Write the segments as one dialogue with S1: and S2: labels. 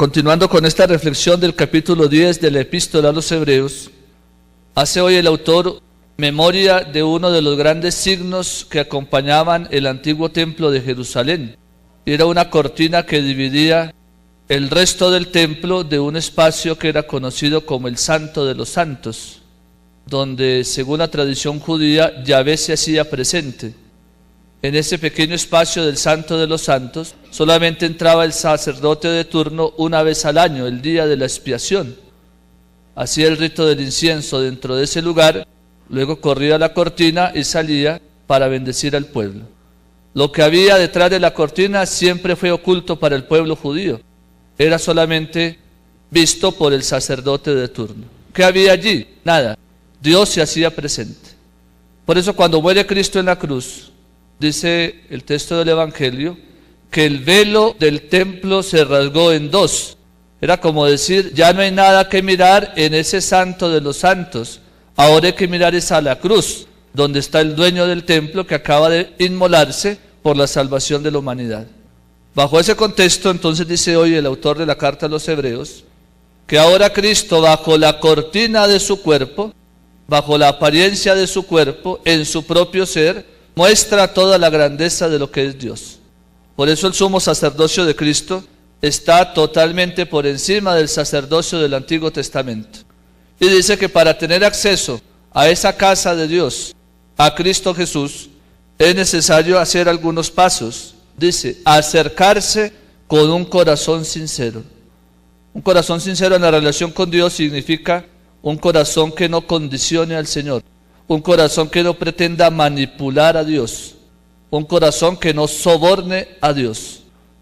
S1: Continuando con esta reflexión del capítulo 10 de la Epístola a los Hebreos, hace hoy el autor memoria de uno de los grandes signos que acompañaban el antiguo templo de Jerusalén. Era una cortina que dividía el resto del templo de un espacio que era conocido como el Santo de los Santos, donde, según la tradición judía, Yahvé se hacía presente. En ese pequeño espacio del Santo de los Santos solamente entraba el sacerdote de turno una vez al año, el día de la expiación. Hacía el rito del incienso dentro de ese lugar, luego corría la cortina y salía para bendecir al pueblo. Lo que había detrás de la cortina siempre fue oculto para el pueblo judío. Era solamente visto por el sacerdote de turno. ¿Qué había allí? Nada. Dios se hacía presente. Por eso cuando muere Cristo en la cruz, dice el texto del Evangelio, que el velo del templo se rasgó en dos. Era como decir, ya no hay nada que mirar en ese Santo de los Santos. Ahora hay que mirar es a la cruz, donde está el dueño del templo que acaba de inmolarse por la salvación de la humanidad. Bajo ese contexto, entonces dice hoy el autor de la carta a los Hebreos, que ahora Cristo, bajo la cortina de su cuerpo, bajo la apariencia de su cuerpo, en su propio ser, muestra toda la grandeza de lo que es Dios. Por eso el sumo sacerdocio de Cristo está totalmente por encima del sacerdocio del Antiguo Testamento. Y dice que para tener acceso a esa casa de Dios, a Cristo Jesús, es necesario hacer algunos pasos. Dice, acercarse con un corazón sincero. Un corazón sincero en la relación con Dios significa un corazón que no condicione al Señor. Un corazón que no pretenda manipular a Dios. Un corazón que no soborne a Dios.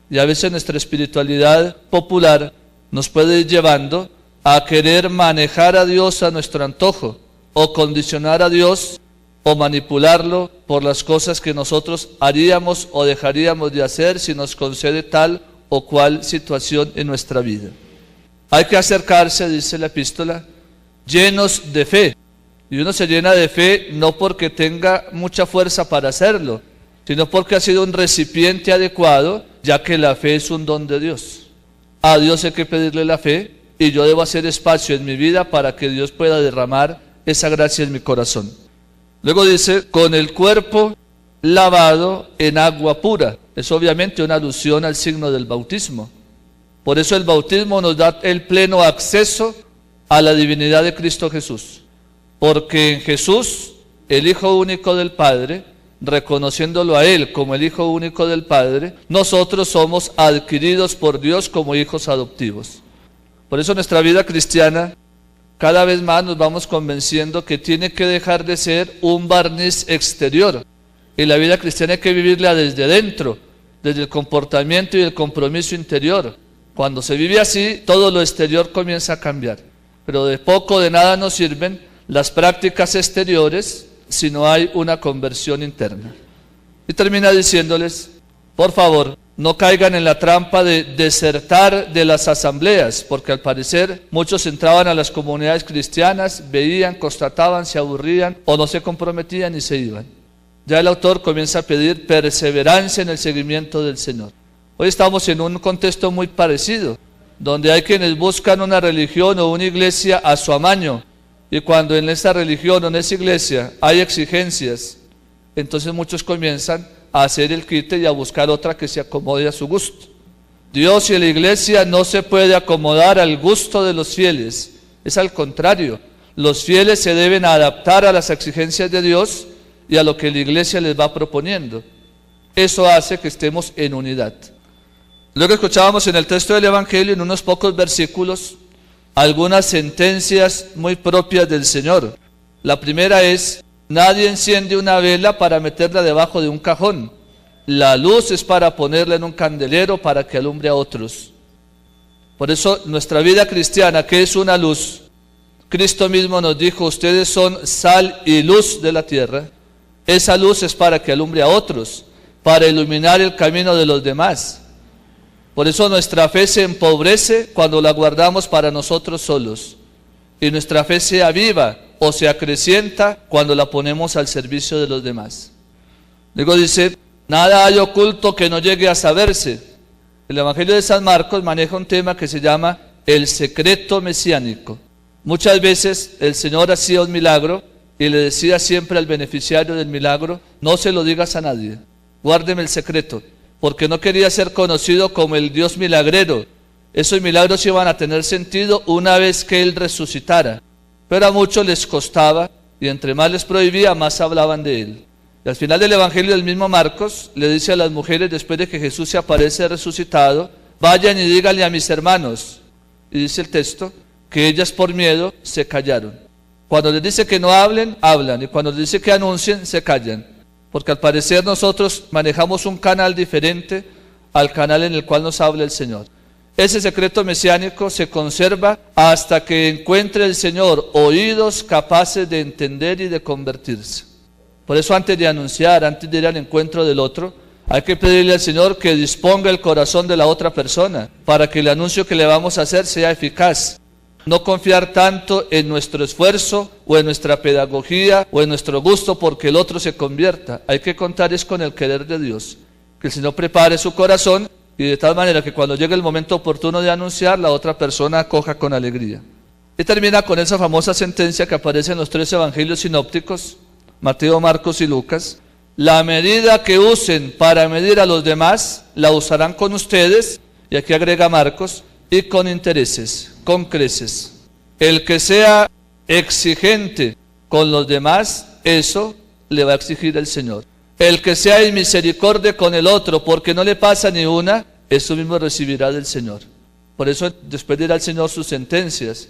S1: Y a veces nuestra espiritualidad popular nos puede ir llevando a querer manejar a Dios a nuestro antojo, o condicionar a Dios, o manipularlo por las cosas que nosotros haríamos o dejaríamos de hacer si nos concede tal o cual situación en nuestra vida. Hay que acercarse, dice la epístola, llenos de fe. Y uno se llena de fe no porque tenga mucha fuerza para hacerlo, sino porque ha sido un recipiente adecuado, ya que la fe es un don de Dios. A Dios hay que pedirle la fe y yo debo hacer espacio en mi vida para que Dios pueda derramar esa gracia en mi corazón. Luego dice, con el cuerpo lavado en agua pura. Es obviamente una alusión al signo del bautismo. Por eso el bautismo nos da el pleno acceso a la divinidad de Cristo Jesús. Porque en Jesús, el Hijo único del Padre, reconociéndolo a Él como el Hijo único del Padre, nosotros somos adquiridos por Dios como hijos adoptivos. Por eso nuestra vida cristiana, cada vez más nos vamos convenciendo que tiene que dejar de ser un barniz exterior. Y la vida cristiana hay que vivirla desde dentro, desde el comportamiento y el compromiso interior. Cuando se vive así, todo lo exterior comienza a cambiar. Pero de poco, de nada nos sirven las prácticas exteriores si no hay una conversión interna. Y termina diciéndoles, por favor, no caigan en la trampa de desertar de las asambleas, porque al parecer muchos entraban a las comunidades cristianas, veían, constataban, se aburrían o no se comprometían y se iban. Ya el autor comienza a pedir perseverancia en el seguimiento del Señor. Hoy estamos en un contexto muy parecido, donde hay quienes buscan una religión o una iglesia a su amaño, y cuando en esa religión o en esa iglesia hay exigencias, entonces muchos comienzan a hacer el quite y a buscar otra que se acomode a su gusto. Dios y la iglesia no se puede acomodar al gusto de los fieles, es al contrario. Los fieles se deben adaptar a las exigencias de Dios y a lo que la iglesia les va proponiendo. Eso hace que estemos en unidad. Luego escuchábamos en el texto del Evangelio, en unos pocos versículos, algunas sentencias muy propias del Señor. La primera es, nadie enciende una vela para meterla debajo de un cajón. La luz es para ponerla en un candelero para que alumbre a otros. Por eso nuestra vida cristiana, que es una luz, Cristo mismo nos dijo, ustedes son sal y luz de la tierra. Esa luz es para que alumbre a otros, para iluminar el camino de los demás. Por eso nuestra fe se empobrece cuando la guardamos para nosotros solos. Y nuestra fe se aviva o se acrecienta cuando la ponemos al servicio de los demás. Luego dice, nada hay oculto que no llegue a saberse. El Evangelio de San Marcos maneja un tema que se llama el secreto mesiánico. Muchas veces el Señor hacía un milagro y le decía siempre al beneficiario del milagro: no se lo digas a nadie, guárdeme el secreto, porque no quería ser conocido como el Dios milagrero. Esos milagros iban a tener sentido una vez que Él resucitara, pero a muchos les costaba, y entre más les prohibía, más hablaban de Él. Y al final del Evangelio del mismo Marcos le dice a las mujeres, después de que Jesús se aparece resucitado: vayan y díganle a mis hermanos. Y dice el texto que ellas por miedo se callaron. Cuando les dice que no hablen, hablan, y cuando les dice que anuncien, se callan, porque al parecer nosotros manejamos un canal diferente al canal en el cual nos habla el Señor. Ese secreto mesiánico se conserva hasta que encuentre el Señor oídos capaces de entender y de convertirse. Por eso, antes de anunciar, antes de ir al encuentro del otro, hay que pedirle al Señor que disponga el corazón de la otra persona para que el anuncio que le vamos a hacer sea eficaz. No confiar tanto en nuestro esfuerzo o en nuestra pedagogía o en nuestro gusto porque el otro se convierta. Hay que contar es con el querer de Dios, que el Señor prepare su corazón y de tal manera que cuando llegue el momento oportuno de anunciar, la otra persona acoja con alegría. Y termina con esa famosa sentencia que aparece en los 3 evangelios sinópticos, Mateo, Marcos y Lucas: la medida que usen para medir a los demás, la usarán con ustedes, y aquí agrega Marcos, y con intereses, con creces. El que sea exigente con los demás, eso le va a exigir el Señor. El que sea en misericordia con el otro, porque no le pasa ni una, eso mismo recibirá del Señor. Por eso, después dirá el Señor sus sentencias: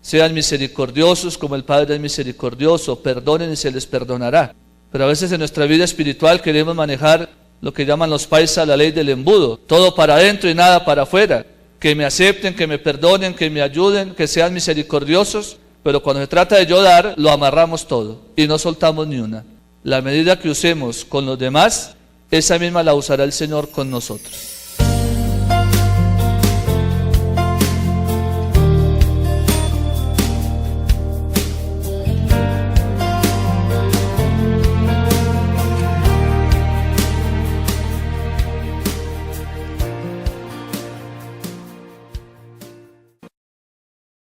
S1: sean misericordiosos como el Padre es misericordioso, perdonen y se les perdonará. Pero a veces en nuestra vida espiritual queremos manejar lo que llaman los paisas la ley del embudo, todo para adentro y nada para afuera. Que me acepten, que me perdonen, que me ayuden, que sean misericordiosos, pero cuando se trata de yo dar, lo amarramos todo y no soltamos ni una. La medida que usemos con los demás, esa misma la usará el Señor con nosotros.